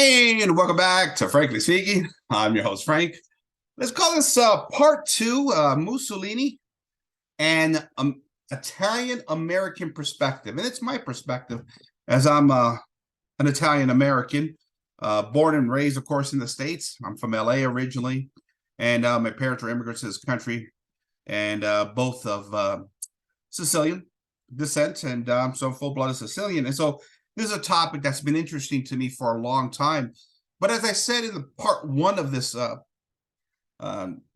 And welcome back to Frankly Speaking. I'm your host, Frank. Let's call this part two, Mussolini and Italian-American perspective. And it's my perspective as I'm an Italian-American, born and raised, of course, in the States. I'm from LA originally, and my parents were immigrants to this country, and both of Sicilian descent, and so I'm full-blooded Sicilian. And so this is a topic that's been interesting to me for a long time. But as I said in the part one of this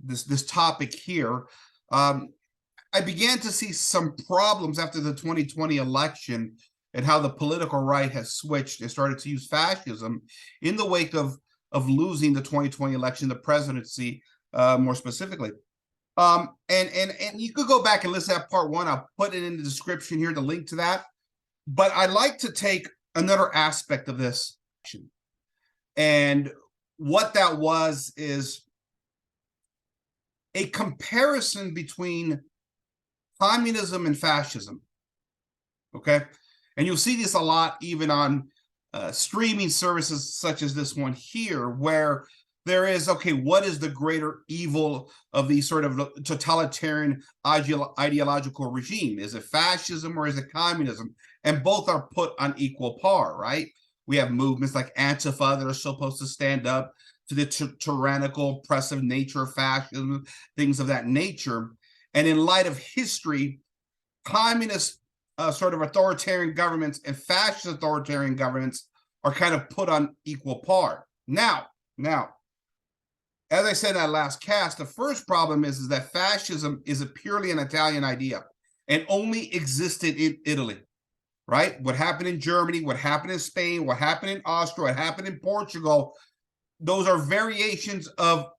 this topic here, I began to see some problems after the 2020 election and how the political right has switched and started to use fascism in the wake of losing the 2020 election, the presidency, more specifically. And you could go back and listen to that part one. I'll put it in the description here, the link to that. But I like to take another aspect of this, and what that was is a comparison between communism and fascism. Okay, and you'll see this a lot even on streaming services such as this one here, where there is, okay, what is the greater evil of the sort of totalitarian ideological regime? Is it fascism or is it communism? And both are put on equal par, right? We have movements like Antifa that are supposed to stand up to the tyrannical, oppressive nature of fascism, things of that nature. And in light of history, communist sort of authoritarian governments and fascist authoritarian governments are kind of put on equal par. Now, as I said in that last cast, the first problem is that fascism is purely an Italian idea and only existed in Italy, right? What happened in Germany, what happened in Spain, what happened in Austria, what happened in Portugal, those are variations of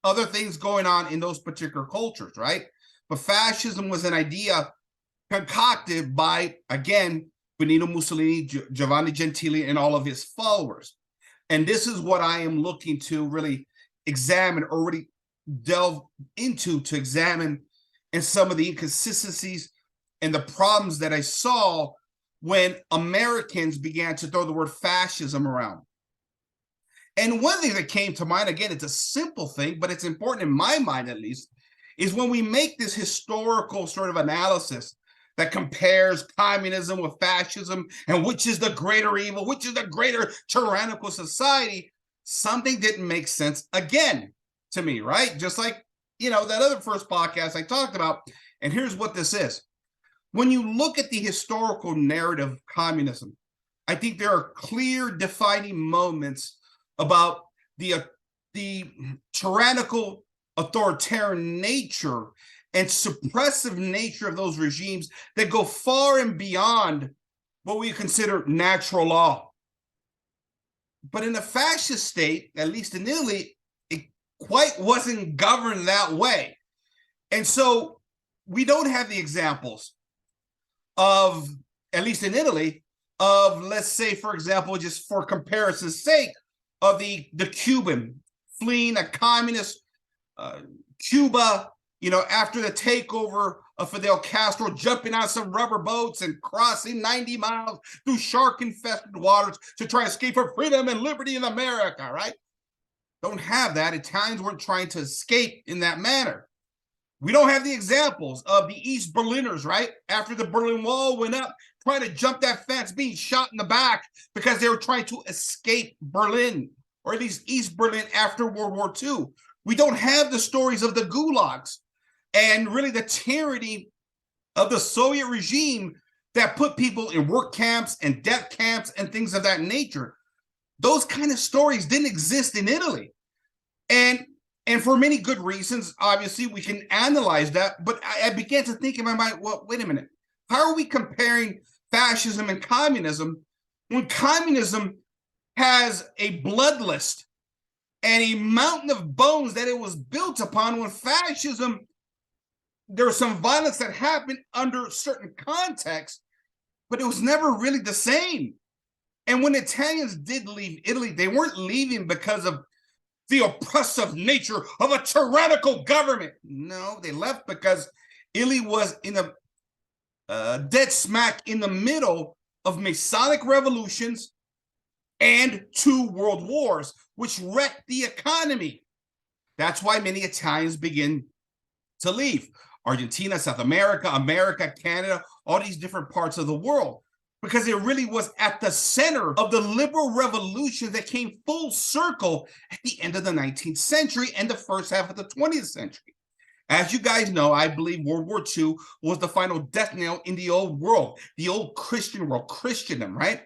other things going on in those particular cultures, right? But fascism was an idea concocted by, again, Benito Mussolini, Giovanni Gentili, and all of his followers. And this is what I am looking to really examine or really delve into, to examine and some of the inconsistencies and the problems that I saw when Americans began to throw the word fascism around. And one thing that came to mind, again, it's a simple thing, but it's important in my mind at least, is when we make this historical sort of analysis that compares communism with fascism and which is the greater evil, which is the greater tyrannical society, something didn't make sense again to me, right? Just like, that other first podcast I talked about. And here's what this is. When you look at the historical narrative of communism, I think there are clear defining moments about the tyrannical authoritarian nature and suppressive nature of those regimes that go far and beyond what we consider natural law. But in a fascist state, at least in Italy, it quite wasn't governed that way. And so we don't have the examples of, at least in Italy, of, let's say, for example, just for comparison's sake, of the Cuban fleeing a communist Cuba, after the takeover of Fidel Castro, jumping on some rubber boats and crossing 90 miles through shark-infested waters to try to escape for freedom and liberty in America, right? Don't have that. Italians weren't trying to escape in that manner. We don't have the examples of the East Berliners, right? After the Berlin Wall went up, trying to jump that fence, being shot in the back because they were trying to escape Berlin, or at least East Berlin after World War II. We don't have the stories of the gulags and really the tyranny of the Soviet regime that put people in work camps and death camps and things of that nature. Those kind of stories didn't exist in Italy. And for many good reasons, obviously, we can analyze that. But I began to think in my mind, well, wait a minute. How are we comparing fascism and communism when communism has a blood list and a mountain of bones that it was built upon, when fascism, there was some violence that happened under certain contexts, but it was never really the same. And when Italians did leave Italy, they weren't leaving because of the oppressive nature of a tyrannical government. No, they left because Italy was in a dead smack in the middle of Masonic revolutions, and 2 world wars, which wrecked the economy. That's why many Italians begin to leave Argentina, South America, America, Canada, all these different parts of the world, because it really was at the center of the liberal revolution that came full circle at the end of the 19th century and the first half of the 20th century. As you guys know, I believe World War II was the final death knell in the old world, the old Christian world, Christendom, right?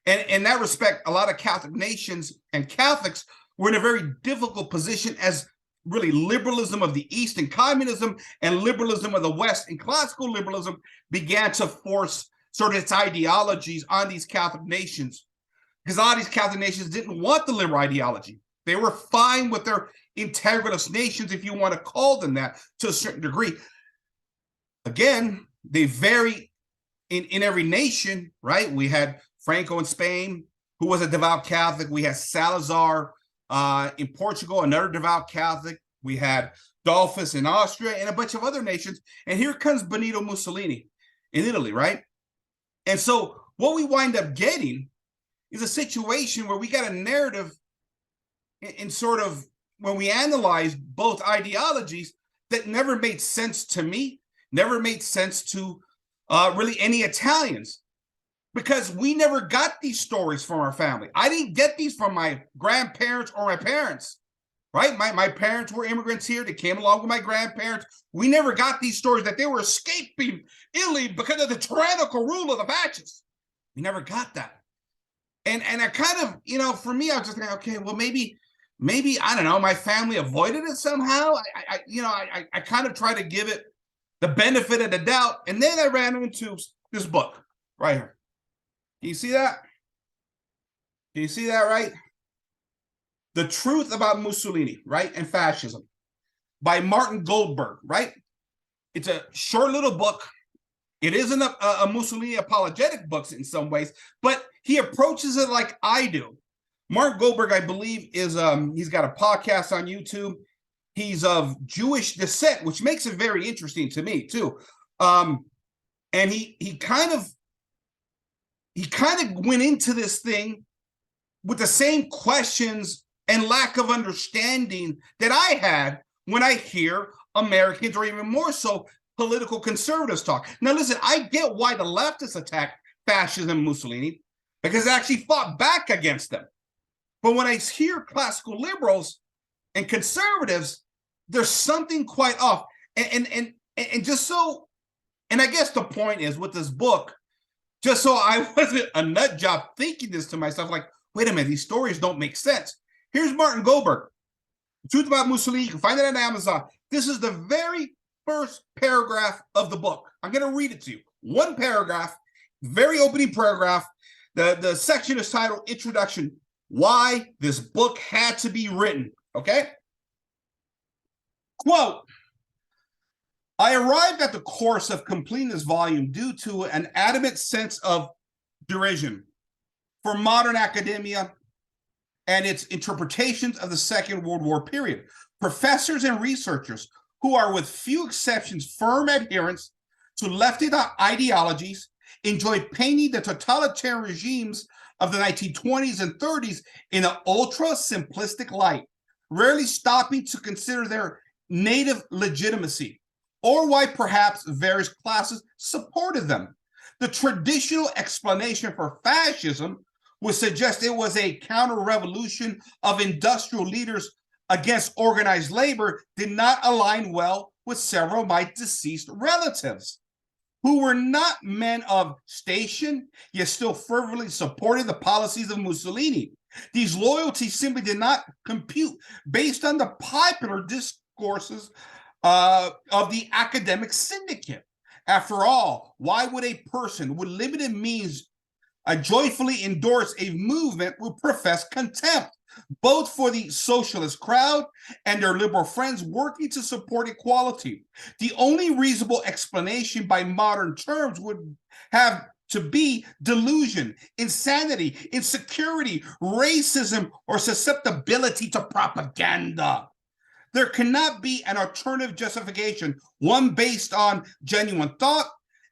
And in that respect, a lot of Catholic nations and Catholics were in a very difficult position, as really liberalism of the East and communism and liberalism of the West and classical liberalism began to force sort of its ideologies on these Catholic nations, because a lot of these Catholic nations didn't want the liberal ideology. They were fine with their integralist nations, if you want to call them that, to a certain degree. Again, they vary in every nation, right? We had Franco in Spain, who was a devout Catholic. We had Salazar in Portugal, another devout Catholic. We had Dolphus in Austria and a bunch of other nations. And here comes Benito Mussolini in Italy, right? And so what we wind up getting is a situation where we got a narrative in sort of, when we analyze both ideologies, that never made sense to me, never made sense to really any Italians, because we never got these stories from our family. I didn't get these from my grandparents or my parents, right? My parents were immigrants here. They came along with my grandparents. We never got these stories that they were escaping Italy because of the tyrannical rule of the fascists. We never got that. And I kind of, for me, I was just like, okay, well, maybe, I don't know, my family avoided it somehow. I kind of try to give it the benefit of the doubt. And then I ran into this book right here. Can you see that? Can you see that, right? The Truth About Mussolini, right? And Fascism by Martin Goldberg, right? It's a short little book. It isn't a Mussolini apologetic book in some ways, but he approaches it like I do. Martin Goldberg, I believe, is he's got a podcast on YouTube. He's of Jewish descent, which makes it very interesting to me too. And he kind of went into this thing with the same questions and lack of understanding that I had when I hear Americans, or even more so, political conservatives talk. Now, listen, I get why the leftists attack fascism and Mussolini, because they actually fought back against them. But when I hear classical liberals and conservatives, there's something quite off. And just so, and I guess the point is with this book, just so I wasn't a nut job thinking this to myself, like, wait a minute, these stories don't make sense. Here's Martin Goldberg, The Truth About Mussolini. You can find it on Amazon. This is the very first paragraph of the book. I'm going to read it to you. One paragraph, very opening paragraph. The section is titled Introduction, Why This Book Had to Be Written. Okay? Quote, I arrived at the course of completing this volume due to an adamant sense of derision for modern academia and its interpretations of the Second World War period. Professors and researchers who are, with few exceptions, firm adherents to leftist ideologies, enjoy painting the totalitarian regimes of the 1920s and 30s in an ultra-simplistic light, rarely stopping to consider their native legitimacy, or why perhaps various classes supported them. The traditional explanation for fascism would suggest it was a counter-revolution of industrial leaders against organized labor did not align well with several of my deceased relatives, who were not men of station, yet still fervently supported the policies of Mussolini. These loyalties simply did not compute based on the popular discourses of the academic syndicate. After all, why would a person with limited means joyfully endorse a movement who profess contempt, both for the socialist crowd and their liberal friends working to support equality? The only reasonable explanation by modern terms would have to be delusion, insanity, insecurity, racism, or susceptibility to propaganda. There cannot be an alternative justification, one based on genuine thought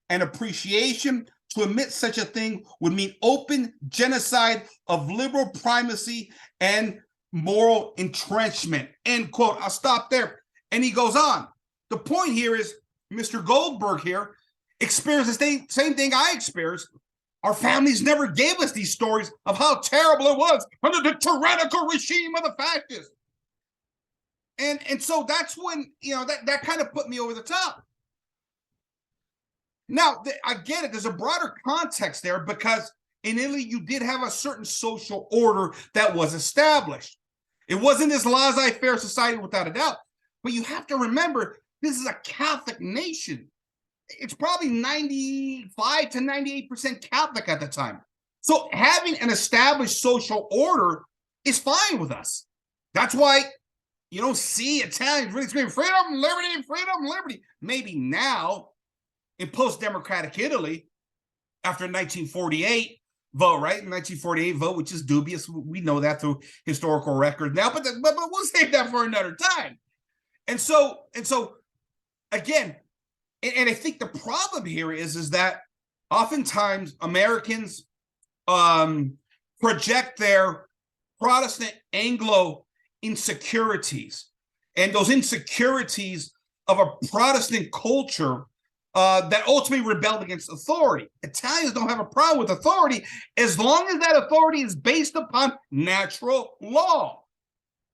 and appreciation to admit such a thing would mean open genocide of liberal primacy and moral entrenchment. End quote. I'll stop there. And he goes on. The point here is Mr. Goldberg here experienced the same thing I experienced. Our families never gave us these stories of how terrible it was under the tyrannical regime of the fascists. And so that's when, that kind of put me over the top. Now, I get it. There's a broader context there because in Italy, you did have a certain social order that was established. It wasn't this laissez-faire society without a doubt. But you have to remember, this is a Catholic nation. It's probably 95 to 98% Catholic at the time. So having an established social order is fine with us. That's why you don't see Italians really screaming freedom, liberty, freedom, liberty. Maybe now in post-democratic Italy, after 1948 vote, right? 1948 vote, which is dubious. We know that through historical records now, but we'll save that for another time. And so again, and I think the problem here is that oftentimes Americans project their Protestant Anglo insecurities, and those insecurities of a Protestant culture that ultimately rebelled against authority. Italians don't have a problem with authority as long as that authority is based upon natural law,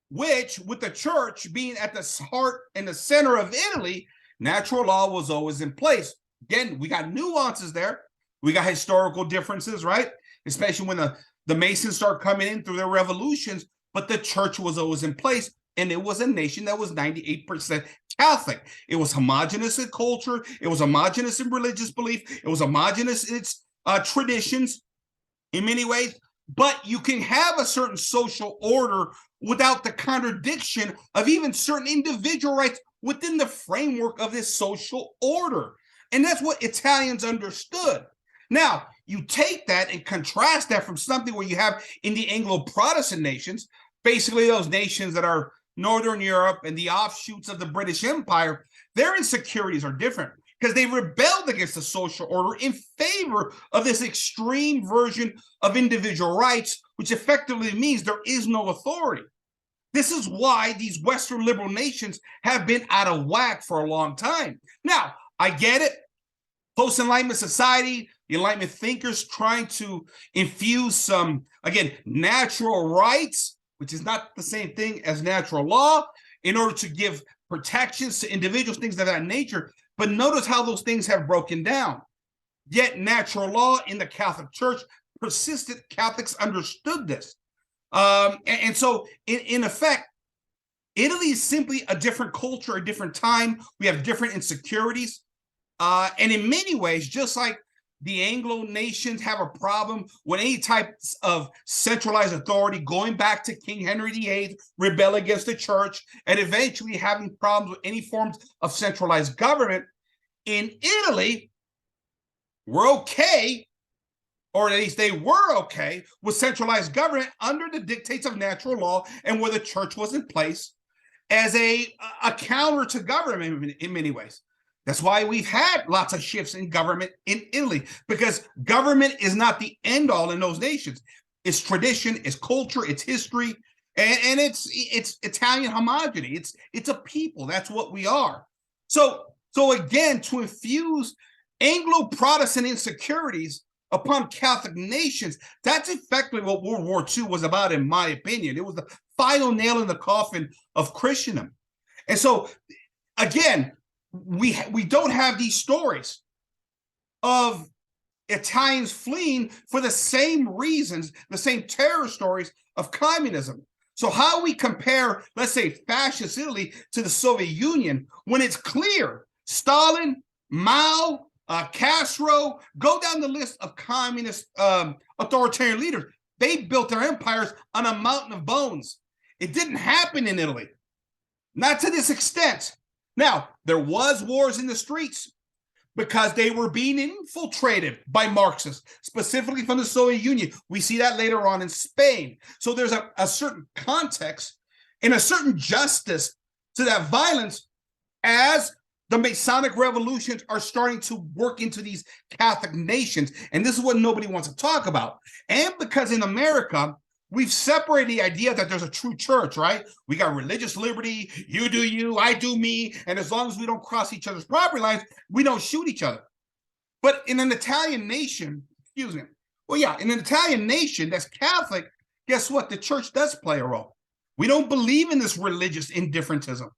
which, with the church being at the heart and the center of Italy, natural law was always in place. Again, we got nuances there. We got historical differences, right? Especially when the Masons start coming in through their revolutions, but the church was always in place. And it was a nation that was 98% Catholic. It was homogenous in culture. It was homogenous in religious belief. It was homogenous in its traditions in many ways. But you can have a certain social order without the contradiction of even certain individual rights within the framework of this social order. And that's what Italians understood. Now, you take that and contrast that from something where you have in the Anglo-Protestant nations, basically those nations that are Northern Europe and the offshoots of the British Empire, their insecurities are different because they rebelled against the social order in favor of this extreme version of individual rights, which effectively means there is no authority. This is why these Western liberal nations have been out of whack for a long time. Now, I get it. Post-Enlightenment society, the Enlightenment thinkers trying to infuse some, again, natural rights, which is not the same thing as natural law, in order to give protections to individuals, things of that nature. But notice how those things have broken down. Yet natural law in the Catholic Church persisted. Catholics understood this. And so, in effect, Italy is simply a different culture, a different time. We have different insecurities. And in many ways, just like the Anglo nations have a problem with any types of centralized authority, going back to King Henry VIII, rebel against the church, and eventually having problems with any forms of centralized government. In Italy, we're okay, or at least they were okay, with centralized government under the dictates of natural law and where the church was in place as a counter to government in many ways. That's why we've had lots of shifts in government in Italy, because government is not the end all in those nations. It's tradition, it's culture, it's history, and it's Italian homogeny. It's a people. That's what we are. So again, to infuse Anglo-Protestant insecurities upon Catholic nations, that's effectively what World War II was about, in my opinion. It was the final nail in the coffin of Christendom. And so, again, we don't have these stories of Italians fleeing for the same reasons, the same terror stories of communism. So how we compare, let's say, fascist Italy to the Soviet Union when it's clear Stalin, Mao, Castro, go down the list of communist authoritarian leaders. They built their empires on a mountain of bones. It didn't happen in Italy, not to this extent. Now, there was wars in the streets because they were being infiltrated by Marxists, specifically from the Soviet Union. We see that later on in Spain. So there's a certain context and a certain justice to that violence as the Masonic revolutions are starting to work into these Catholic nations. And this is what nobody wants to talk about. And because in America, we've separated the idea that there's a true church, right? We got religious liberty, you do you, I do me. And as long as we don't cross each other's property lines, we don't shoot each other. But in an Italian nation, excuse me, well, yeah, in an Italian nation that's Catholic, guess what? The church does play a role. We don't believe in this religious indifferentism.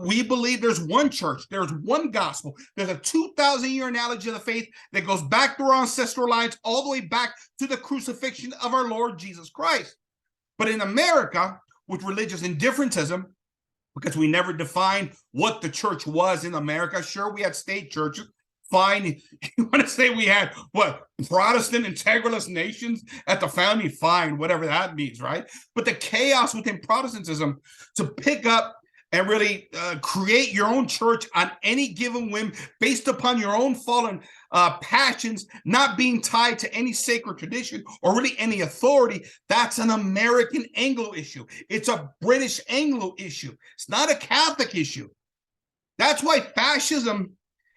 We believe there's one church, there's one gospel. There's a 2,000-year analogy of the faith that goes back through our ancestral lines, all the way back to the crucifixion of our Lord Jesus Christ. But in America, with religious indifferentism, because we never defined what the church was in America, sure, we had state churches. Fine, you want to say we had, what, Protestant integralist nations at the founding? Fine, whatever that means, right? But the chaos within Protestantism to pick up and really create your own church on any given whim based upon your own fallen passions, not being tied to any sacred tradition or really any authority, that's an American Anglo issue. It's a British Anglo issue. It's not a Catholic issue. That's why fascism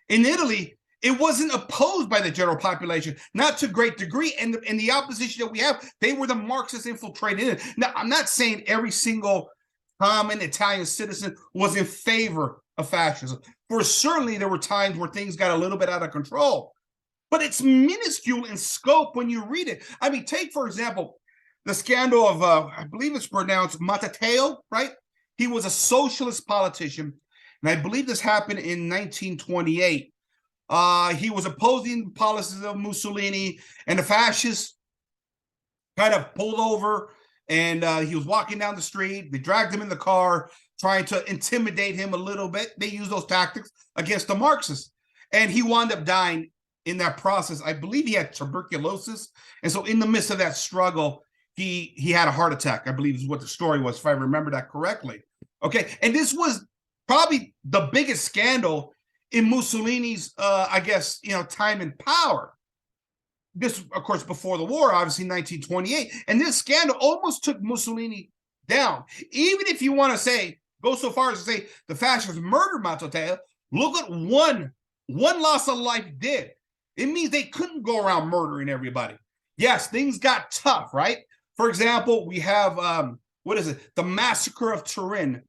in Italy, it wasn't opposed by the general population, not to a great degree. And the opposition that we have, they were the Marxists infiltrated in it. Now, I'm not saying every single common Italian citizen was in favor of fascism. For certainly there were times where things got a little bit out of control. But it's minuscule in scope when you read it. I mean, take, for example, the scandal of, I believe it's pronounced Matteo, right? He was a socialist politician. And I believe this happened in 1928. He was opposing policies of Mussolini, and the fascists kind of pulled over, and he was walking down the street. They dragged him in the car, trying to intimidate him a little bit. They used those tactics against the Marxists, and he wound up dying in that process. I believe he had tuberculosis, and so in the midst of that struggle, he had a heart attack, I believe is what the story was, if I remember that correctly. Okay, and this was probably the biggest scandal in Mussolini's, I guess, time in power. This, of course, before the war, obviously 1928. And this scandal almost took Mussolini down. Even if you want to say, go so far as to say the fascists murdered Matteo, look what one loss of life did. It means they couldn't go around murdering everybody. Yes, things got tough, right? For example, we have, the Massacre of Turin.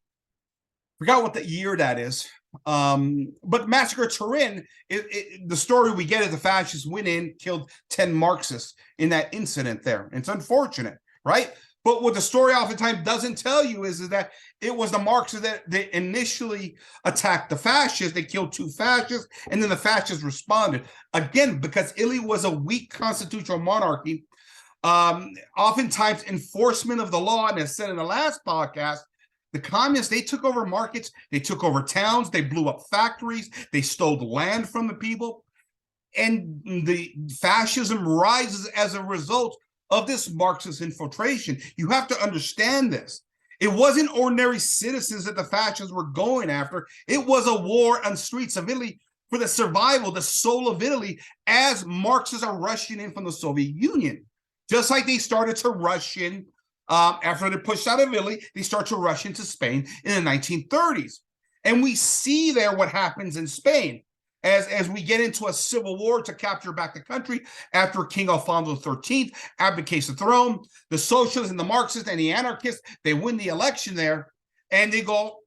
Forgot what the year that is. But Massacre of Turin, the story we get is the fascists went in, killed 10 Marxists in that incident there. It's unfortunate, right? But what the story oftentimes doesn't tell you is that it was the Marxists that they initially attacked the fascists. They killed 2 fascists, and then the fascists responded. Again, because Italy was a weak constitutional monarchy, oftentimes enforcement of the law, and as said in the last podcast, the communists, they took over markets, they took over towns, they blew up factories, they stole land from the people. And the fascism rises as a result of this Marxist infiltration. You have to understand this. It wasn't ordinary citizens that the fascists were going after. It was a war on streets of Italy for the survival, the soul of Italy, as Marxists are rushing in from the Soviet Union. Just like they started to rush in after they're pushed out of Italy, they start to rush into Spain in the 1930s. And we see there what happens in Spain as we get into a civil war to capture back the country after King Alfonso XIII abdicates the throne. The socialists and the Marxists and the anarchists, they win the election there, and they go,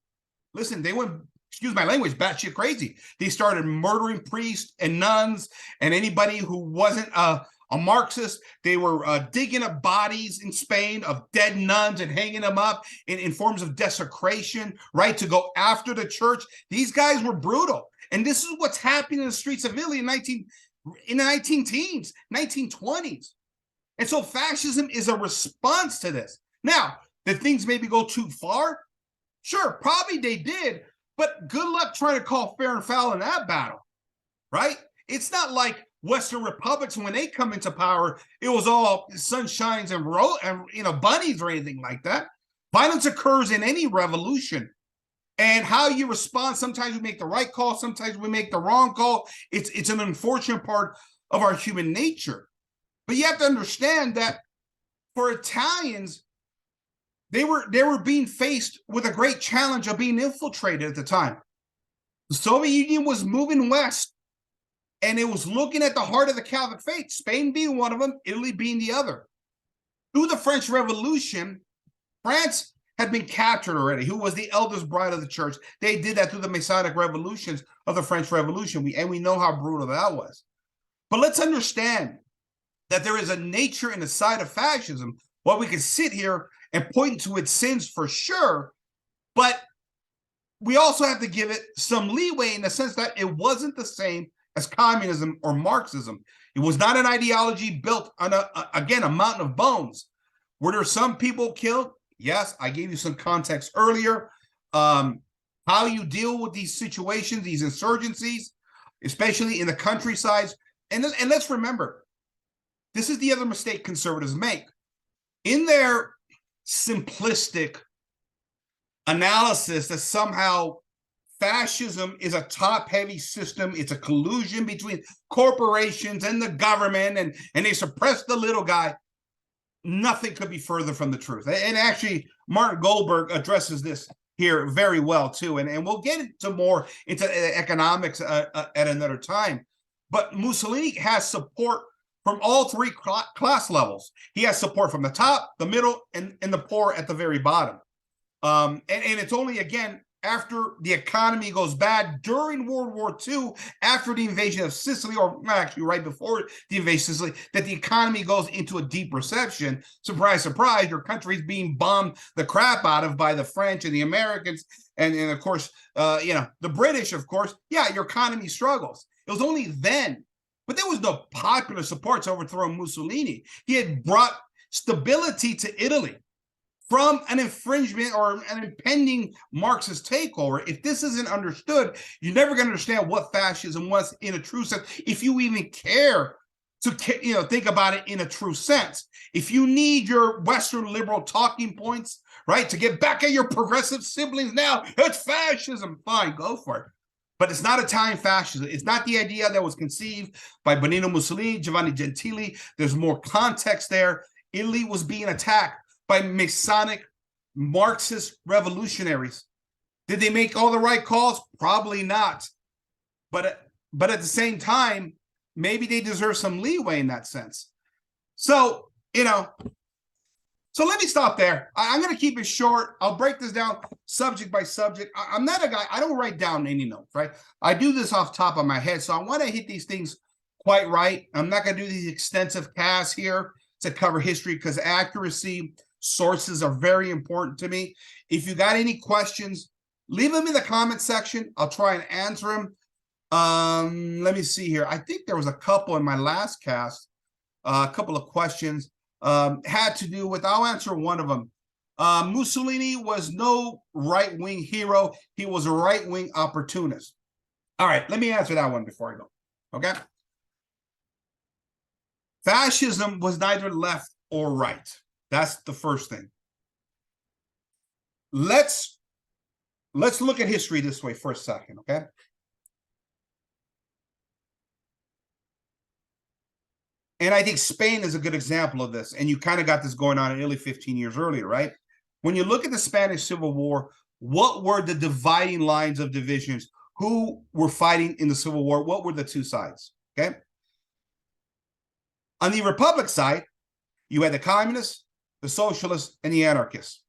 listen, they went, excuse my language, batshit crazy. They started murdering priests and nuns and anybody who wasn't a Marxist. They were digging up bodies in Spain of dead nuns and hanging them up in forms of desecration, right, to go after the church. These guys were brutal. And this is what's happening in the streets of Italy in the 19-teens, 1920s. And so fascism is a response to this. Now, did things maybe go too far? Sure, probably they did. But good luck trying to call fair and foul in that battle, right? It's not like Western republics, when they come into power, it was all sunshines and bunnies or anything like that. Violence occurs in any revolution. And how you respond, sometimes we make the right call, sometimes we make the wrong call. It's an unfortunate part of our human nature. But you have to understand that for Italians, they were being faced with a great challenge of being infiltrated at the time. The Soviet Union was moving west, and it was looking at the heart of the Catholic faith, Spain being one of them, Italy being the other. Through the French Revolution, France had been captured already. Who was the eldest bride of the church? They did that through the Masonic revolutions of the French Revolution. We know how brutal that was. But let's understand that there is a nature and a side of fascism. While we can sit here and point to its sins for sure, but we also have to give it some leeway in the sense that it wasn't the same as communism or Marxism. It was not an ideology built on, a mountain of bones. Were there some people killed? Yes, I gave you some context earlier. How you deal with these situations, these insurgencies, especially in the countrysides. And let's remember, this is the other mistake conservatives make. In their simplistic analysis that somehow fascism is a top-heavy system, it's a collusion between corporations and the government, and they suppress the little guy, nothing could be further from the truth. And actually, Martin Goldberg addresses this here very well, too. And we'll get into economics at another time. But Mussolini has support from all three class levels. He has support from the top, the middle, and the poor at the very bottom. And it's only, again, after the economy goes bad during World War II, after the invasion of Sicily, or actually right before the invasion of Sicily, that the economy goes into a deep recession. Surprise, surprise, your country's being bombed the crap out of by the French and the Americans, and of course, the British, of course. Yeah, your economy struggles. It was only then, but there was no popular support to overthrow Mussolini. He had brought stability to Italy from an infringement or an impending Marxist takeover. If this isn't understood, you're never going to understand what fascism was in a true sense, if you even care to think about it in a true sense. If you need your Western liberal talking points, right, to get back at your progressive siblings now, it's fascism, fine, go for it. But it's not Italian fascism. It's not the idea that was conceived by Benito Mussolini, Giovanni Gentili. There's more context there. Italy was being attacked by Masonic Marxist revolutionaries. Did they make all the right calls? Probably not. But at the same time, maybe they deserve some leeway in that sense. So, so let me stop there. I'm going to keep it short. I'll break this down subject by subject. I'm not a guy, I don't write down any notes, right? I do this off the top of my head, so I want to hit these things quite right. I'm not going to do these extensive casts here to cover history because accuracy, sources are very important to me. If you got any questions, leave them in the comment section. I'll try and answer them. Let me see here. I think there was a couple in my last cast, a couple of questions had to do with, I'll answer one of them. Mussolini was no right-wing hero. He was a right-wing opportunist. All right, let me answer that one before I go, okay? Fascism was neither left or right. That's the first thing. Let's look at history this way for a second, okay? And I think Spain is a good example of this. And you kind of got this going on in Italy 15 years earlier, right? When you look at the Spanish Civil War, what were the dividing lines of divisions? Who were fighting in the Civil War? What were the two sides, okay? On the Republic side, you had the communists, the socialists, and the anarchists.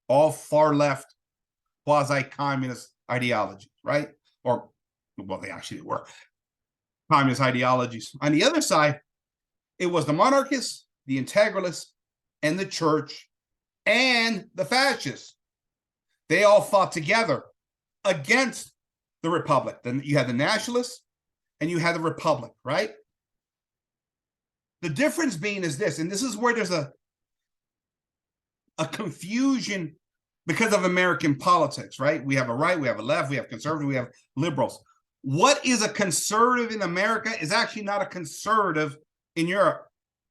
All far left, quasi-communist ideologies, right? Or, well, they actually were communist ideologies. On the other side, it was the monarchists, the integralists, and the church, and the fascists. They all fought together against the Republic. Then you had the nationalists, and you had the Republic, right? The difference being is this, and this is where there's a confusion because of American politics, right? We have a right, we have a left, we have conservative, we have liberals. What is a conservative in America is actually not a conservative in Europe.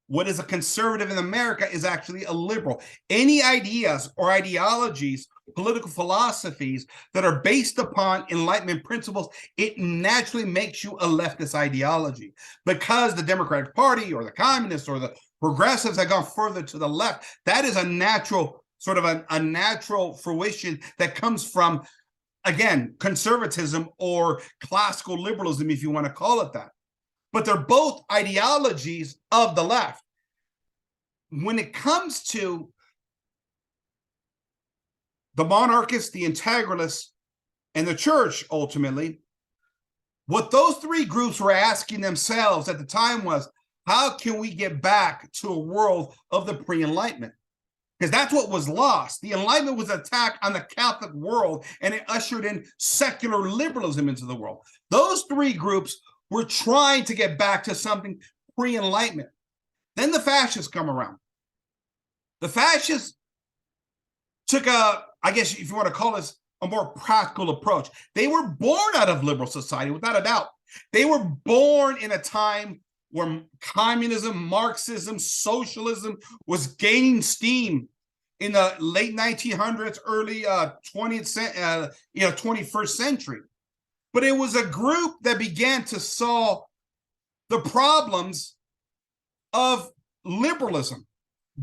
What is a conservative in America is actually a liberal. Any ideas or ideologies, political philosophies that are based upon Enlightenment principles, it naturally makes you a leftist ideology because the Democratic Party or the communists or the progressives have gone further to the left. That is a natural, sort of a natural fruition that comes from again, conservatism or classical liberalism, if you want to call it that. But they're both ideologies of the left. When it comes to the monarchists, the integralists, and the church, ultimately, what those three groups were asking themselves at the time was, how can we get back to a world of the pre-Enlightenment? Because that's what was lost. The Enlightenment was an attack on the Catholic world, and it ushered in secular liberalism into the world. Those three groups were trying to get back to something pre-Enlightenment. Then the fascists come around. The fascists took a, I guess if you want to call this, a more practical approach. They were born out of liberal society, without a doubt. They were born in a time where communism, Marxism, socialism was gaining steam in the late 1900s, early 21st century. But it was a group that began to solve the problems of liberalism,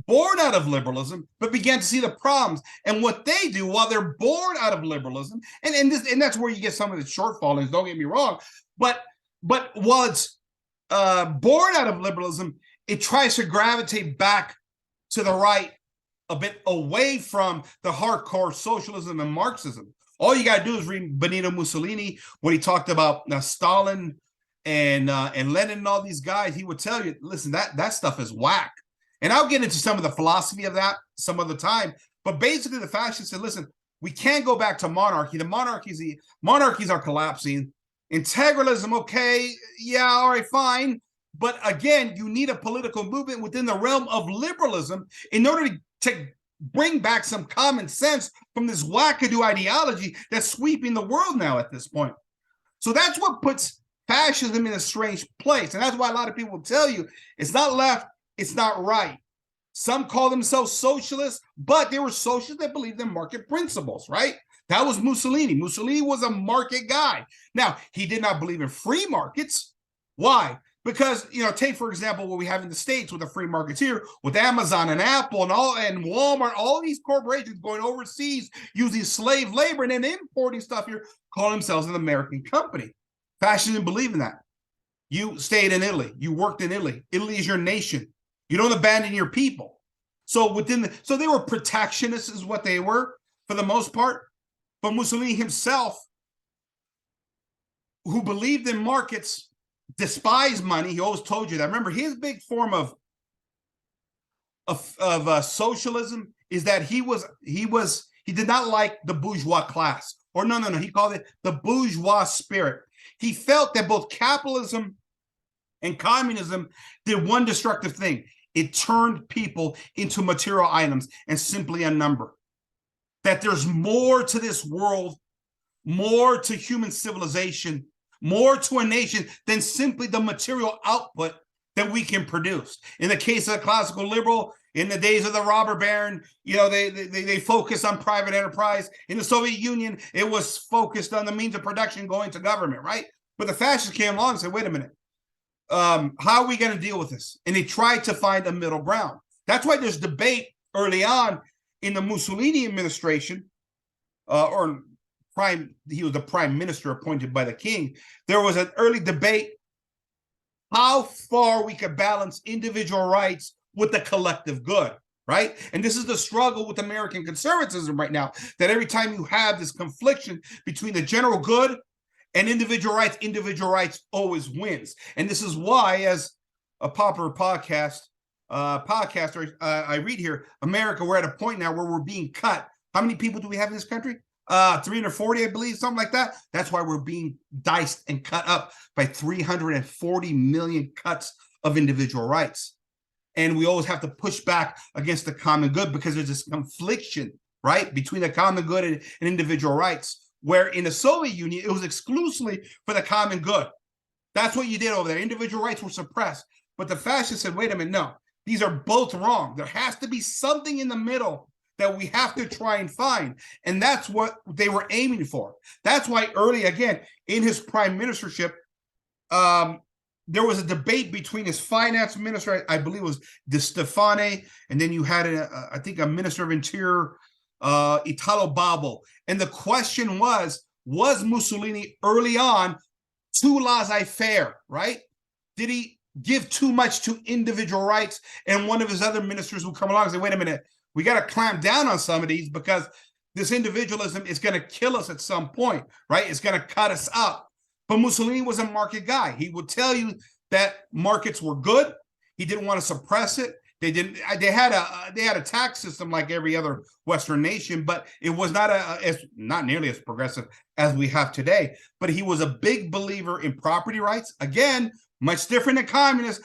born out of liberalism, but began to see the problems. And what they do while they're born out of liberalism, and that's where you get some of the shortfallings, don't get me wrong, but while it's born out of liberalism, it tries to gravitate back to the right, a bit away from the hardcore socialism and Marxism. All you got to do is read Benito Mussolini, when he talked about Stalin and Lenin and all these guys. He would tell you, listen, that stuff is whack. And I'll get into some of the philosophy of that some other time. But basically, the fascists said, listen, we can't go back to monarchy. The monarchies are collapsing. Integralism, okay, yeah, all right, fine. But again, you need a political movement within the realm of liberalism in order to bring back some common sense from this wackadoo ideology that's sweeping the world now at this point. So that's what puts fascism in a strange place. And that's why a lot of people will tell you it's not left, it's not right. Some call themselves socialists, but they were socialists that believed in market principles, right? That was Mussolini. Mussolini was a market guy. Now, he did not believe in free markets. Why? Because, take, for example, what we have in the States with the free markets here, with Amazon and Apple and Walmart, all these corporations going overseas using slave labor and then importing stuff here, call themselves an American company. Fascists didn't believe in that. You stayed in Italy. You worked in Italy. Italy is your nation. You don't abandon your people. So they were protectionists is what they were for the most part. But Mussolini himself, who believed in markets, despised money. He always told you that. Remember, his big form of socialism is that he did not like the bourgeois class. Or no, he called it the bourgeois spirit. He felt that both capitalism and communism did one destructive thing. It turned people into material items and simply a number. That there's more to this world, more to human civilization, more to a nation than simply the material output that we can produce. In the case of the classical liberal, in the days of the robber baron, they focused on private enterprise. In the Soviet Union, it was focused on the means of production going to government, right? But the fascists came along and said, wait a minute, how are we going to deal with this? And they tried to find a middle ground. That's why there's debate early on in the Mussolini administration, he was the prime minister appointed by the king. There was an early debate how far we could balance individual rights with the collective good, right? And this is the struggle with American conservatism right now, that every time you have this confliction between the general good and individual rights always wins. And this is why, as a popular podcaster, I read here, America, we're at a point now where we're being cut. How many people do we have in this country? 340, I believe, something like that. That's why we're being diced and cut up by 340 million cuts of individual rights. And we always have to push back against the common good because there's this confliction, right, between the common good and individual rights, where in the Soviet Union, it was exclusively for the common good. That's what you did over there. Individual rights were suppressed. But the fascists said, wait a minute, no, these are both wrong. There has to be something in the middle that we have to try and find. And that's what they were aiming for. That's why early, again, in his prime ministership, there was a debate between his finance minister, I believe it was De Stefani, and then you had, I think, a minister of interior, Italo Balbo. And the question was, was Mussolini early on too laissez-faire, right? Did he give too much to individual rights? And one of his other ministers would come along and say, wait a minute, we got to clamp down on some of these because this individualism is going to kill us at some point, right? It's going to cut us up. But Mussolini was a market guy. He would tell you that markets were good. He didn't want to suppress it. They didn't. They had a tax system like every other Western nation, but it was not nearly as progressive as we have today. But he was a big believer in property rights. Again, much different than communists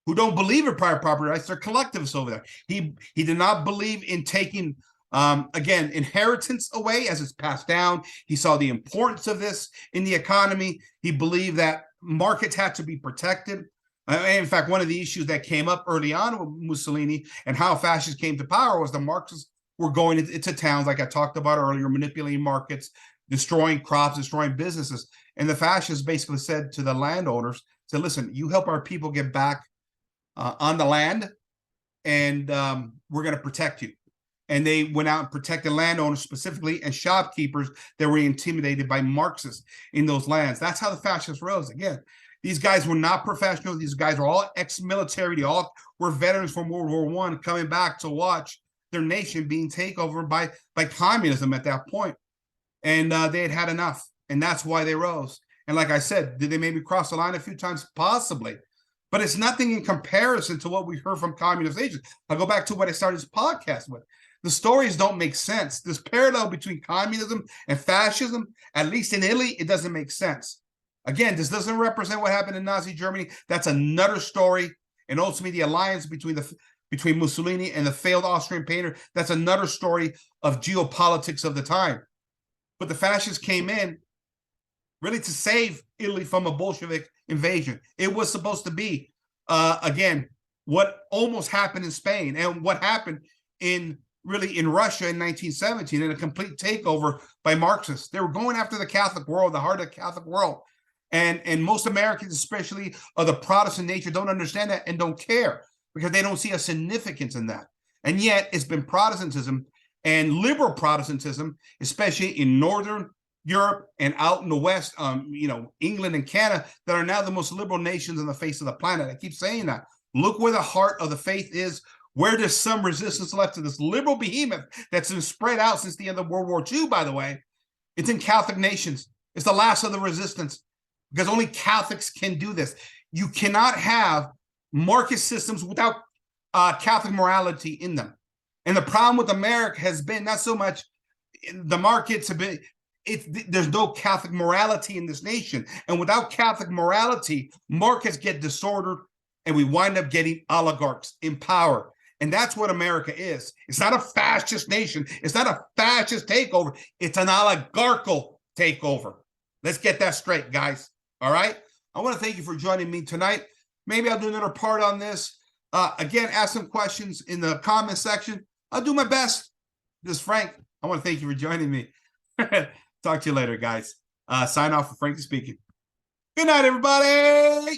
who don't believe in private property rights. They're collectivists over there. He did not believe in taking again inheritance away as it's passed down. He saw the importance of this in the economy. He believed that markets had to be protected. In fact, one of the issues that came up early on with Mussolini and how fascists came to power was the Marxists were going into towns, like I talked about earlier, manipulating markets, destroying crops, destroying businesses. And the fascists basically said to the landowners, said, listen, you help our people get back on the land, and we're going to protect you. And they went out and protected landowners specifically and shopkeepers that were intimidated by Marxists in those lands. That's how the fascists rose. Again, these guys were not professionals. These guys were all ex-military. They all were veterans from World War I coming back to watch their nation being taken over by communism at that point. And they had had enough. And that's why they rose. And like I said, did they maybe cross the line a few times? Possibly. But it's nothing in comparison to what we heard from communist agents. I'll go back to what I started this podcast with. The stories don't make sense. This parallel between communism and fascism, at least in Italy, it doesn't make sense. Again, this doesn't represent what happened in Nazi Germany. That's another story. And ultimately, the alliance between Mussolini and the failed Austrian painter, that's another story of geopolitics of the time. But the fascists came in really to save Italy from a Bolshevik invasion. It was supposed to be, again, what almost happened in Spain and what happened in Russia in 1917 in a complete takeover by Marxists. They were going after the Catholic world, the heart of the Catholic world. And most Americans, especially of the Protestant nature, don't understand that and don't care because they don't see a significance in that. And yet it's been Protestantism and liberal Protestantism, especially in Northern Europe and out in the West, England and Canada, that are now the most liberal nations on the face of the planet. I keep saying that. Look where the heart of the faith is, where there's some resistance left to this liberal behemoth that's been spread out since the end of World War II, by the way. It's in Catholic nations. It's the last of the resistance because only Catholics can do this. You cannot have market systems without Catholic morality in them. And the problem with America has been not so much the markets have been, there's no Catholic morality in this nation. And without Catholic morality, markets get disordered and we wind up getting oligarchs in power. And that's what America is. It's not a fascist nation. It's not a fascist takeover. It's an oligarchical takeover. Let's get that straight, guys. All right? I want to thank you for joining me tonight. Maybe I'll do another part on this. Again, ask some questions in the comment section. I'll do my best. This is Frank. I want to thank you for joining me. Talk to you later, guys. Sign off for Frank speaking. Good night, everybody.